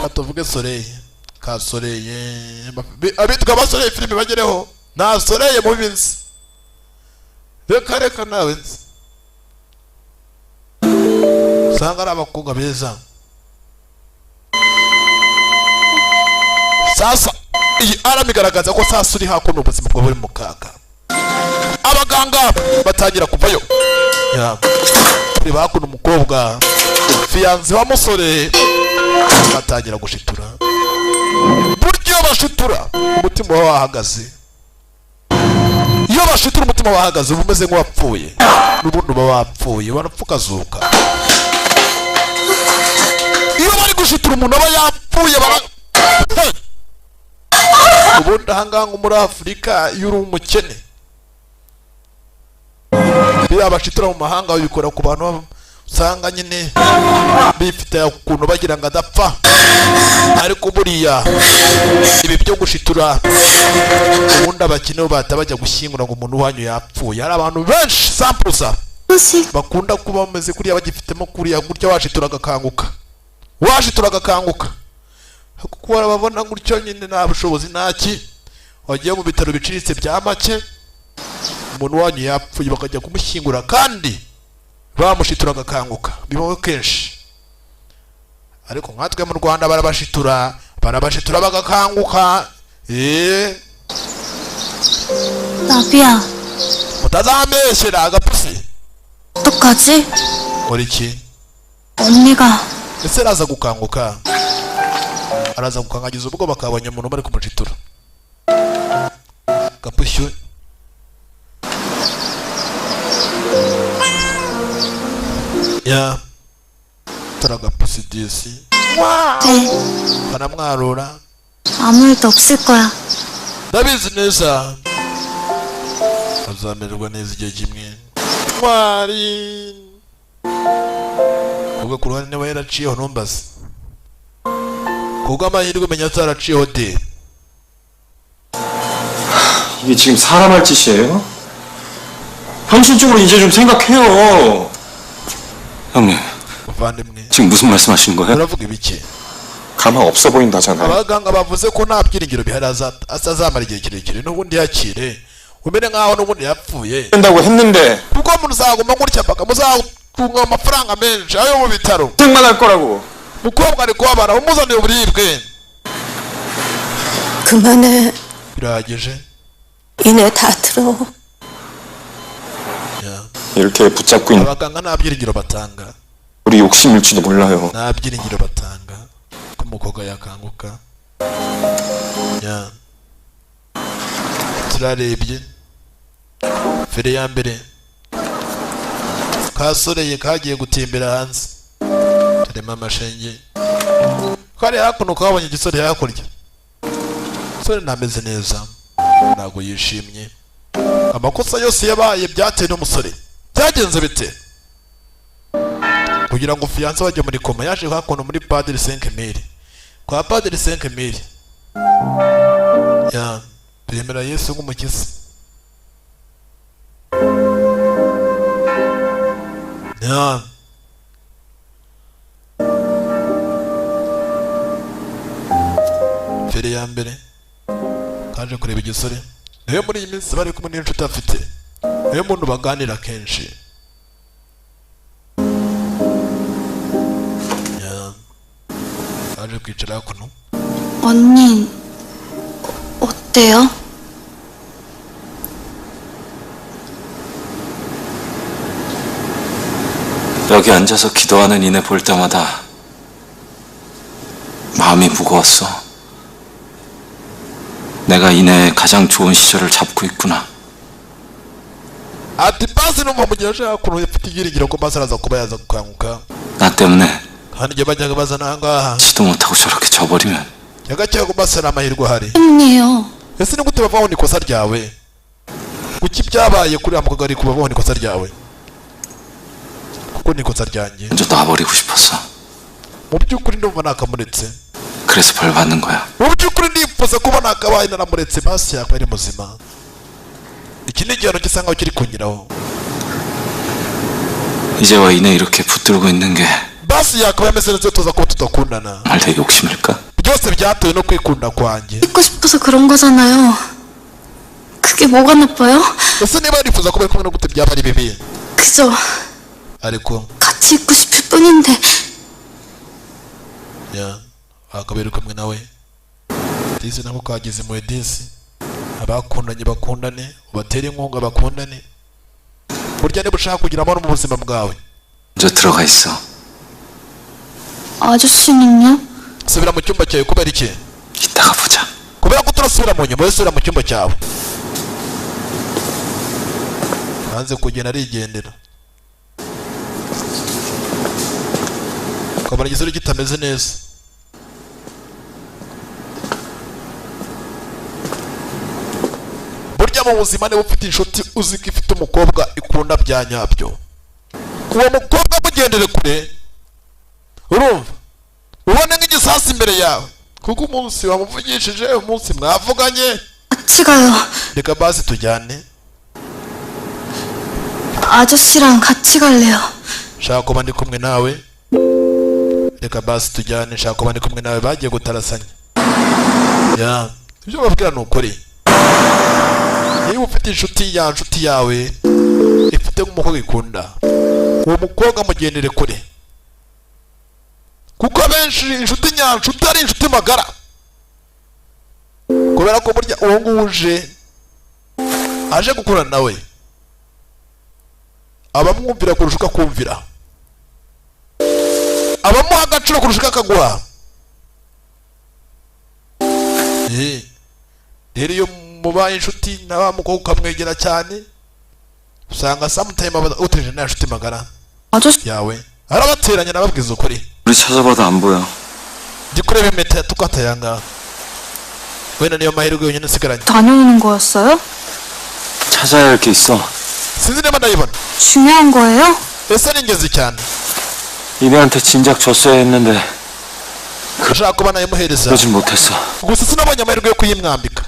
tuvuge Soleil ka Soleil abitwa ba Soleil filime bagereho na Soleil mu binsi reka nawe nzi usanga ari abakobwa beza. Sasa iyi arami igaragaza ko sasa uri hakuno ubuzima bwo buri mu kaga. Abaganga batangira kuvayo kuri bakuno umukobwa fiyanse wa musore batangira gushitura. Buryo bashitura umutima wawe wahagaze. Iyo bashitura umutima wahagaze uba umeze nk'uwapfuye n'ubundi uba wapfuye barapfukazuka. Iyo bari gushitura umuntu aba yapfuye ubundi ahangaha muri Afurika iyo uri umukene biriya bashitura mu mahanga babikora ku bantu usanga nyine bifite ukuntu bagira ngo adapfa, ariko buriya ibi byo gushitura ubundi abakene bahita bajya gushyingura ngo umuntu wanyu yapfuye. Hari abantu benshi sampusa bakunda kuba bameze kuriya bagifitemo kuriya gutya washitura agakanguka kuko barababona gutyo nyine nta bushobozi ntaki, wagiye mu bitaro biciriritse bya make umuntu wanyu yapfuye bakajya kumushyingura kandi bamushitura agakanguka. Bibaho kenshi, ariko nkatwe mu Rwanda barabashitura bagakanguka. 나비야 utazambeshyera agapusi. 어떡하지? uri iki? 언니가 ese araza gukanguka agize ubwoba bakabonye umuntu bari kumushitura. Gapushyu ya turagapusi disi baramwarura 아무 일도 없을 거야. ndabizi neza azamererwa neza igihe kimwe. Mwari ubwo ku ruhande niba yaraciyeho ntumbaze kubwo amahirwe umenya ataraciyeho de. 이게 지금 사람 할 짓이에요? 현실적으로 이제 좀 생각해요. 형님, muvandimwe 지금 무슨 말씀하시는 거예요? uravuga ibiki? 가망 없어 보인다잖아요. abaganga bavuze ko nta byiringiro bihari azamara igihe kirekire n'ubundi yakire umere nkaho n'ubundi yapfuye. 된다고 했는데 kuko muzaguma gutya paka muzatunga amafaranga menshi ayo mu bitaro. 생만 할 거라고. mukobwa ari kubabara umuzaniye uburibwe. 그만해. birahagije. 이내 다 들어. 이렇게 붙잡고 있는 abaganga nta byiringiro batanga. 우리 욕심일지도 몰라요. nta byiringiro batanga ko umukobwa yakanguka. turarebye fere ya mbere kasoreye kagiye gutembera hanze turema amashenge kari hakuno kabonye igisore hakurya. sore ntameze neza ntago yishimye. amakosa yose yabaye byatewe n'umusore. byagenze bite kugira ngo fiyanse bajye muri koma? yaje hakuno muri Padiri 5000 kwa Padiri 5000 bemera Yesu nk'umukiza. fere ya mbere kaje kureba igisore niyo muri iyi minsi bari kumwe n'inshuti afite niyo muntu baganira kenshi. kaje kwicara hakuno. 언니 어때요? 여기 앉아서 기도하는 이네 볼 때마다 마음이 무거웠어. 내가 이네의 가장 좋은 시절을 잡고 있구나. ati basi numva mugihe ashaka hakuno yafite ibyiringiro ko basi araza kuba yaza gukanguka. 나 때문에 kandi igihe bajyaga bazana ahangaha 지도 못하고 저렇게 져버리면 yagakeka ko basi ari amahirwe ahari. 언니요. ese ni gute bavaho ikosa ryawe? kuki byabaye kuri amukobwa ari kubaho ikosa ryawe? kuko ni ikosa ryanjye. 먼저 놔버리고 싶었어. mu by'ukuri ndumva nakamuretse. 그래서 벌 받는 거야. mu by'ukuri ndifuza kuba nakabaye naramuretse basi yakaba ari muzima. iki ni igihano gisa nkaho kiri kunyuraho. 이제와 이네 이렇게 붙들고 있는 게 basi yakaba yameze neza tuza kuba tudakundana 정말 내 욕심일까? byose byatewe no kwikunda kwanjye 있고 싶어서 그런 거잖아요. 그게 뭐가 나빠요? ese niba yarifuza kuba ari kumwe no gute byaba ari bibi 그저 ariko 같이 있고 싶을 뿐인데. ya akaba ari kumwe nawe disi nako kageze mu disi abakundanye bakundane ubatere inkunga bakundane burya niba ushaka kugira amahoro mu buzima bwawe 먼저 들어가 있어. 아저씨는요? subira mu cyumba cyawe kubera iki 이따가 보자. kubera ko turasubira mu nyuma subira mu cyumba cyawe hanze kugenda arigendera ukabona igisore kitameze neza burya mu buzima niba ufite inshuti uzi ko ifite umukobwa ikunda bya nyabyo uwo mukobwa mugendere kure urumva ubone nk'igisasi imbere yawe kuko umunsi wamuvugishije umunsi mwavuganye 같이 가요. reka basi tujyane 아저씨랑 같이 갈래요. shaka kuba ndi kumwe nawe reka basi tujyane shaka kuba ndi kumwe nawe bagiye gutarasanya ya ibyo babwira ni ukuri niba ufite inshuti ya nshuti yawe ifite nk'umukobwa ikunda uwo mukobwa mugendere kure kuko abenshi inshuti nyanshuti ari inshuti magara kubera ko burya uwo nguwo uje aje gukorana nawe abamwumvira kurusha uko akumvira abamuha agaciro kurusha uko akaguha rero iyo mubaye inshuti na wa mukobwa ukamwegera cyane usanga samutayime aba uteje na nshuti magara 아저씨 yawe arabateranya nababwiza ukuri 우리 찾아봐도 안 보여. ndi kureba impeta tukataye ahangaha wenda niyo mahirwe yonyine usigaranye 다녀오는 거였어요? 찾아야 할 게 있어. sinzi niba ndayibona 중요한 거예요? ese ni ingenzi cyane 이내한테 진작 줬어야 했는데 ushaka kuba nayimuhereza 그러진 못했어. gusa sinabonye amahirwe yo kuyimwambika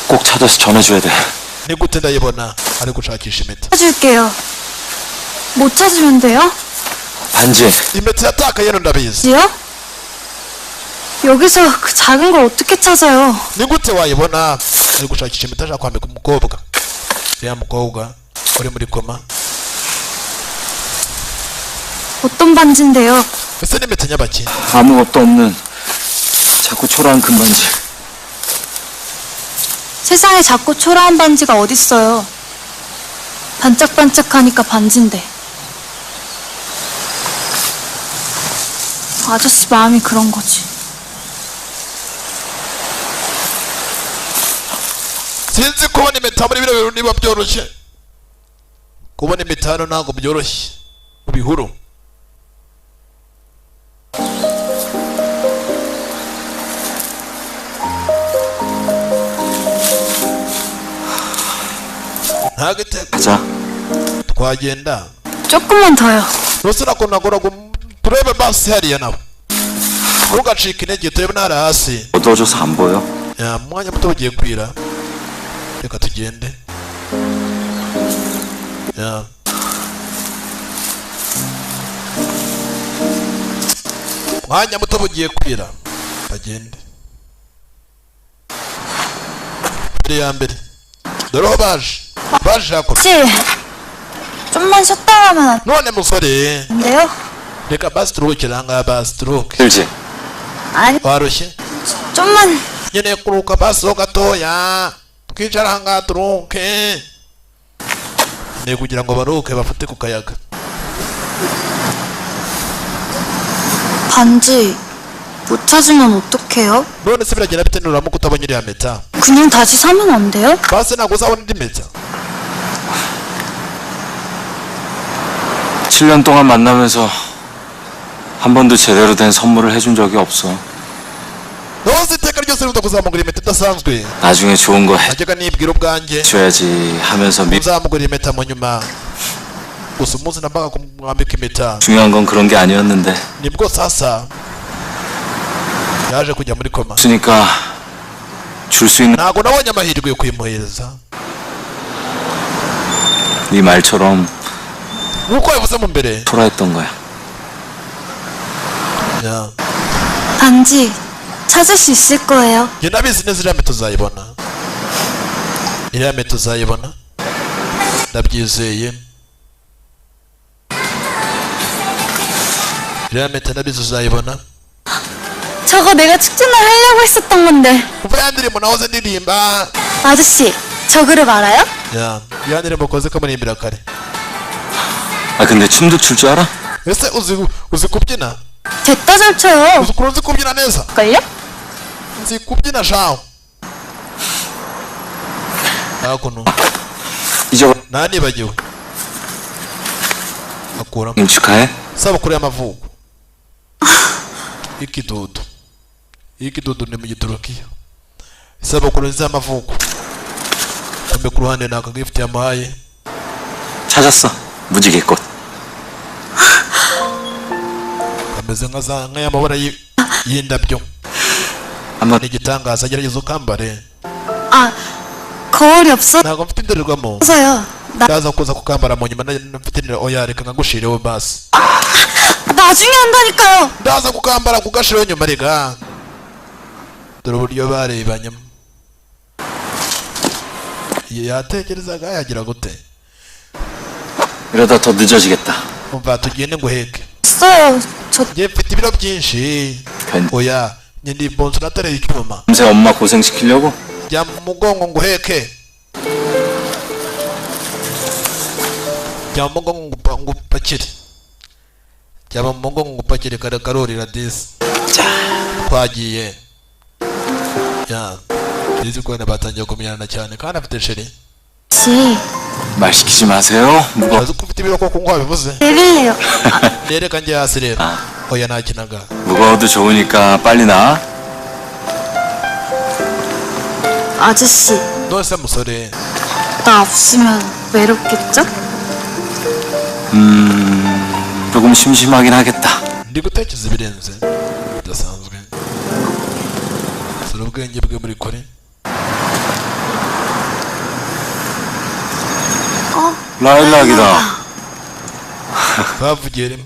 꼭 찾아서 전해줘야 돼. ni gute ndayibona ari gushakisha impeta 찾을게요. 못 찾으면 돼요? 반지. impeta yatakaye ndabizi 지요? 여기서 그 작은 걸 어떻게 찾아요? ni gute wayibona ari gushakisha impeta ashaka kwambika umukobwa ya mukobwa uri muri koma 어떤 반지인데요? ese ni impeta nyabaki 아무것도 없는 자꾸 초라한 금반지. 세상에 자꾸 초라한 반지가 어딨어요. 반짝반짝하니까 반지인데. 아저씨 마음이 그런 거지. sinzi kubona impeta muri bino bintu niba byoroshye kubona impeta hano ntabwo byoroshye mu bihuru nta gitego 가자. twagenda 조금만 더요. rwose nakonagoraga turebe basi hariya nawe ntugacike intege turebe ntari hasi 어두워져서 안 보여. ya mwanya muto ugiye kwira reka tugende ya mwanya muto bugiye kwira bagende mbere ya mbere dore aho baje Jacob 씨, 좀만 쉬었다 가면 안 none musore 돼요? reka basi turuhukire ahangaha basi turuhuke 길지. 아니, warushye 좀만. nkeneye kuruhuka basi ho gatoya twicara ahangaha turuhuke ni kugira ngo baruhuke bafate ku kayaga 반지 못 찾으면 어떡해요? none se biragenda bite nuramuka utabonye iriya mpeta 그냥 다시 사면 안 돼요? basi ntabwo uzabona indi mpeta 7년 동안 만나면서 한 번도 제대로 된 선물을 해준 적이 없어. nose iteka ryose ributa kuzamugura impeta idasanzwe 나중에 좋은 거 najyaga nibwira ubwanjye 해줘야지 하면서 uzamugura impeta mu nyuma gusa umunsi nambaga kumwambika impeta 중요한 건 그런 게 아니었는데 nibwo sasa yaje kujya muri koma 없으니까 줄 수 있는 ntabwo nabonye amahirwe yo kuyimuhereza 네 말처럼 nk'uko yavuze mu mbere 초라했던 거야. 야, 반지 찾을 수 있을 거예요. njye ndabizi neza iriya mpeta uzayibona. iriya mpeta uzayibona, ndabyizeye. iriya mpeta ndabizi uzayibona. 저거 내가 축제날 하려고 했었던 건데. kuva ya ndirimbo nahoze ndirimba. 아저씨, 저 그룹 알아요? 야, ya ndirimbo koze kamurimbira kare. 아 근데 춤도 출 줄 알아? ese uzi kubyina? 됐다 잘 쳐요. uzi kubyina neza? 걸요? nzi kubyina shaho. hakuno 잊어. nanibagiwe. akuramo 님 축하해. isabukuru y'amavuko. ikidudu ni mu giturukiya. isabukuru z'amavuko. kambe ku ruhande naka gift yamuhaye. 찾았어. 무지개꽃. kameze nk'ayamabara y'indabyo. 한번 n'igitangaza gerageza ukambare. 아, 거울이 ntabwo mfite indorerwamo. 없어서요. ndaza kuza kukambara mu nyuma mfite oya reka nkagushireho basi. 나중에 한다니까요. ndaza kukambara kugashireho nyuma rega. dore uburyo barebanyemo. yatekerezaga yagira gute? 이러다 더 늦어지겠다. umva tugende nguheke. 있어요. 저 njye mfite ibiro byinshi. pen. oya njye ndi bonso natareye icyuma. 밤새 엄마 고생시키려고? jya mu mugongo nguheke. jya mu mugongo ngupakire. jya mu mugongo ngupakire kare karorira disi. twagiye. ya disi kubona batangiye kumenyana cyane kandi afite sheri. 씨, 말 시키지 마세요. 무거. azi ko ufite ibiro koko ngo wabivuze. 내릴래요. nereka njye hasi rero. 아. oya nakinaga. 무거워도 좋으니까 빨리 나. 아저씨, nose musore. 나 없으면 외롭겠죠? 조금 심심하긴 하겠다. ndi gutekereza ibirenze bidasanzwe. sura ubwenge bwe muri kore. 라일락이다. bavugiye rimwe.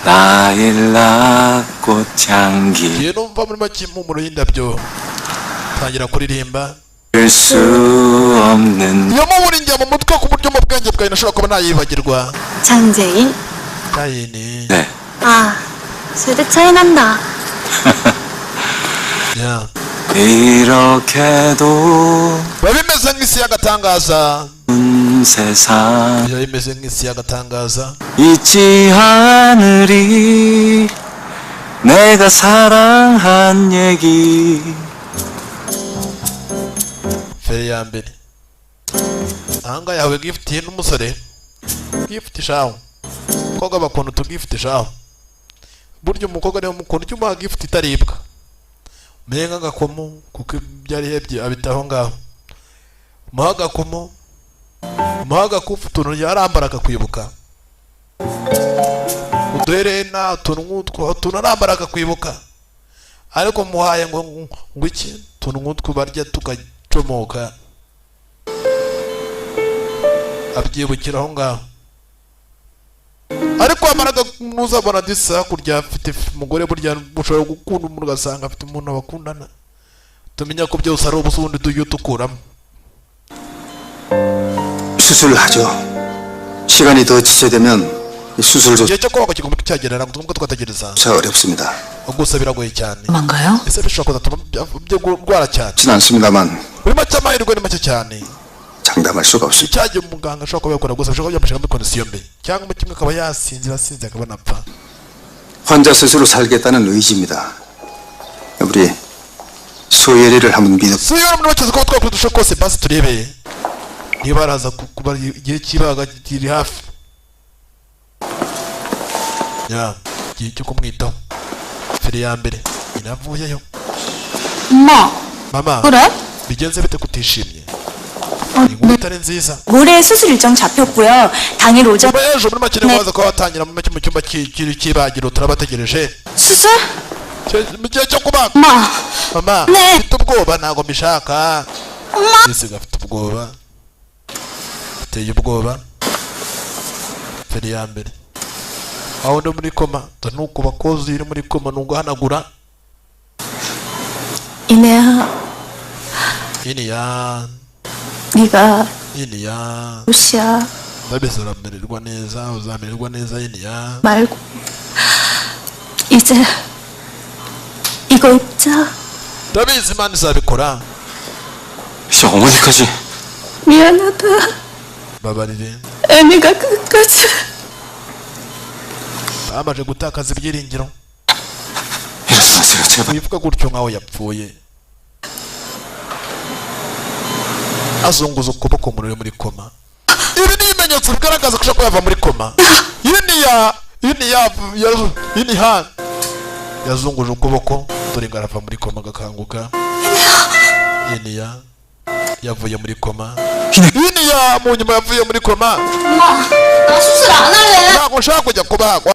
라일락 꽃향기 ngiye numva muri make impumuro y'indabyo. tangira kuririmba. 수 없는 iyo mpumuro njya mu mutwe ku buryo mu bwenge bwawe nashobora kuba nayibagirwa. 장재인? Chayini. 네. 아, 세대 차이 난다. 야. 이렇게도 biba bimeze nk'isi y'agatangaza. 세상 biba bimeze nk'isi y'agatangaza. 잊지 않으리 내가 사랑한 얘기. feri ya mbere. ahanga yawe gifitiye n'umusore. gift shaho. umukobwa bakunda utugift shaho. burya umukobwa niwe mukunda icyo umuha gift itaribwa. menga agakomo kuko byari hebye abitaho ngaho. umuha agakomo. umuha agakufu utuntu yarambara akakwibuka. uduherena utuntu nk'utwo utuntu arambara akakwibuka. ariko muhaye ngo iki utuntu nk'utwo barya tugacomoka. abyibukira aho ngaho. ariko wamaraga muzabona disa kurya afite umugore burya mushobora gukunda umuntu ugasanga afite umuntu bakundana. tumenya ko byose ari ubusundi tujye tukuramo. 수술하죠. 시간이 더 지체되면 수술조차 igihe cyo kubaga kigomba cyagera ntabwo tugomba twategereza. 어렵습니다. gusa biragoye cyane. 도망가요? ese bishobora kuzatuma byo kurwara cyane. 진 않습니다만 muri make amahirwe ni make cyane. 장담할 수가 없습니다. icyagiye umuganga ashobora kuba yakora gusa bishobora kuba muri kondisiyo mbi cyangwa mu kimwe akaba yasinzira akaba anapfa. 환자 스스로 살겠다는 의지입니다. 우리 소예리를 한번 믿어. si iyo muri make ko twakora udusho kose basi turebe niba araza kuba igihe cy'ibaga kiri hafi. ya igihe cyo kumwitaho. feri ya mbere inavuyeyo. 엄마, mama 그래? bigenze bite kutishimye? inkuru itari nziza. 모레 수술 일정 잡혔고요. 당일 오전 nyuma y'ejo muri make niba waza kuba watangira mu cyumba cy'ibagiro turabategereje. 수술? mu gihe cyo kubaga. 엄마, mama 네. mfite ubwoba ntabwo mbishaka. 엄마. ese gafite ubwoba. ateye ubwoba. feri ya mbere aho ndi muri koma nuko bakozi iri muri koma nunguhanagura 이내야, iniya 네가 iniya 루시아 ndabizi uramererwa neza uzamererwa neza iniya 말고 이제 이거 입자. ndabizi imana izabikora 이제 어머니까지. 미안하다. babarire 애미가 끝까지. bamaze gutakaza ibyiringiro 이러지 마세요, 제발. wivuga gutyo nkaho yapfuye azunguza ukuboko muri muri koma ibi ni ibimenyetso bigaragaza ko ushobora yava muri koma iniha yazunguje ukuboko dore ngo arava muri koma agakanguka iniya yavuye muri koma iniya mu nyuma yavuye muri koma 엄마, 나 수술 안 할래. ntabwo nshaka kujya kubagwa